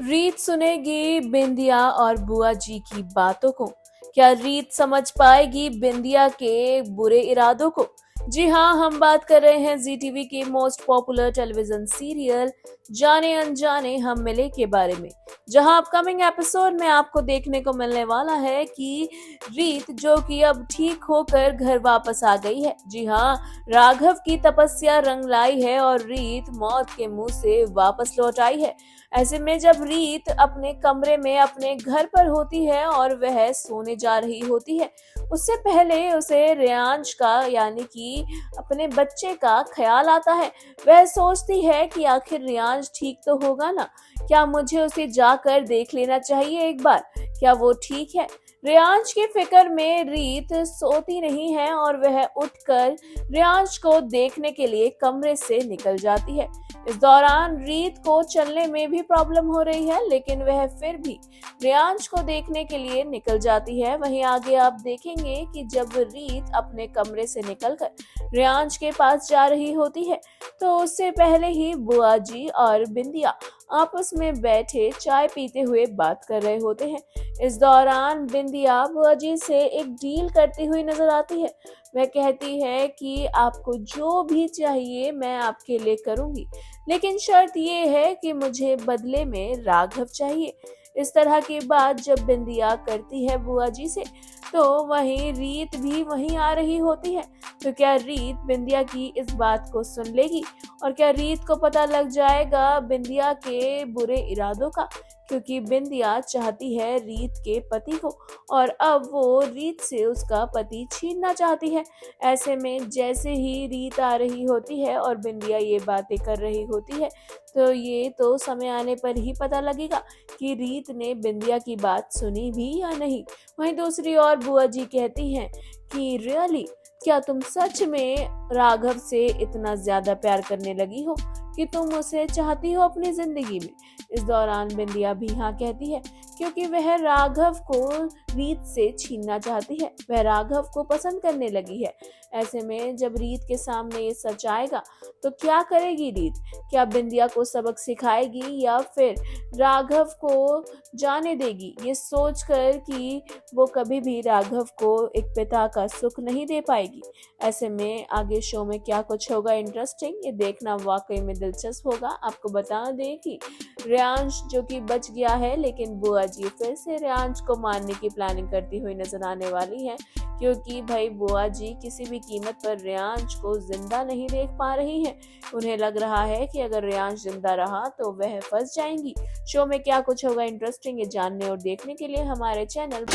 रीत सुनेगी बिंदिया और बुआ जी की बातों को। क्या रीत समझ पाएगी बिंदिया के बुरे इरादों को? जी हाँ, हम बात कर रहे हैं जी टीवी के मोस्ट पॉपुलर टेलीविजन सीरियल जाने अनजाने हम मिले के बारे में, जहां अपकमिंग एपिसोड में आपको देखने को मिलने वाला है कि रीत जो कि अब ठीक होकर घर वापस आ गई है। जी हाँ, राघव की तपस्या रंग लाई है और रीत मौत के मुंह से वापस लौट आई है। ऐसे में जब रीत अपने कमरे में अपने घर पर होती है और वह सोने जा रही होती है, उससे पहले उसे रेयांश का यानी कि अपने बच्चे का ख्याल आता है। वह सोचती है कि आखिर रेयांश ठीक तो होगा ना, क्या मुझे उसे जाकर देख लेना चाहिए एक बार, क्या वो ठीक है। रेयांश की फिक्र में रीत सोती नहीं है और वह उठकर रेयांश को देखने के लिए कमरे से निकल जाती है। इस दौरान रीत को चलने में भी प्रॉब्लम हो रही है, लेकिन वह फिर भी रेयांश को देखने के लिए निकल जाती है। वहीं आगे आप देखेंगे कि जब रीत अपने कमरे से निकलकर रेयांश के पास जा रही होती है, तो उससे पहले ही बुआ जी और बिंदिया आपस में बैठे चाय पीते हुए बात कर रहे होते हैं। इस दौरान बिंदिया बुआ जी से एक डील करती हुई नजर आती है। वह कहती है कि आपको जो भी चाहिए मैं आपके लिए करूंगी, लेकिन शर्त ये है कि मुझे बदले में राघव चाहिए। इस तरह की बात जब बिंदिया करती है बुआ जी से, तो वहीं रीत भी वहीं आ रही होती है। तो क्या रीत बिंदिया की इस बात को सुन लेगी और क्या रीत को पता लग जाएगा बिंदिया के बुरे इरादों का, क्योंकि बिंदिया चाहती है रीत के पति को और अब वो रीत से उसका पति छीनना चाहती है। ऐसे में जैसे ही रीत आ रही होती है और बिंदिया ये बातें कर रही होती है, तो ये तो समय आने पर ही पता लगेगा कि रीत ने बिंदिया की बात सुनी भी या नहीं। वहीं दूसरी ओर बुआ जी कहती हैं कि रियली, क्या तुम सच में राघव से इतना ज्यादा प्यार करने लगी हो कि तुम उसे चाहती हो अपनी जिंदगी में? इस दौरान बिंदिया भी हाँ कहती है, क्योंकि वह राघव को रीत से छीनना चाहती है। वह राघव को पसंद करने लगी है। ऐसे में जब रीत के सामने ये सच आएगा, तो क्या करेगी रीत? क्या बिंदिया को सबक सिखाएगी या फिर राघव को जाने देगी, ये सोचकर कि वो कभी भी राघव को एक पिता का सुख नहीं दे पाएगी? ऐसे में आगे शो में क्या कुछ होगा इंटरेस्टिंग, ये देखना वाकई में दिलचस्प होगा। आपको बता दें कि रेयांश जो कि बच गया है, लेकिन बुआ जी फिर से रेयांश को मारने की प्लानिंग करती हुई नजर आने वाली है, क्योंकि भाई बुआ जी किसी भी कीमत पर रेयांश को जिंदा नहीं देख पा रही हैं। उन्हें लग रहा है कि अगर रेयांश जिंदा रहा तो वह फंस जाएंगी। शो में क्या कुछ होगा इंटरेस्टिंग, ये जानने और देखने के लिए हमारे चैनल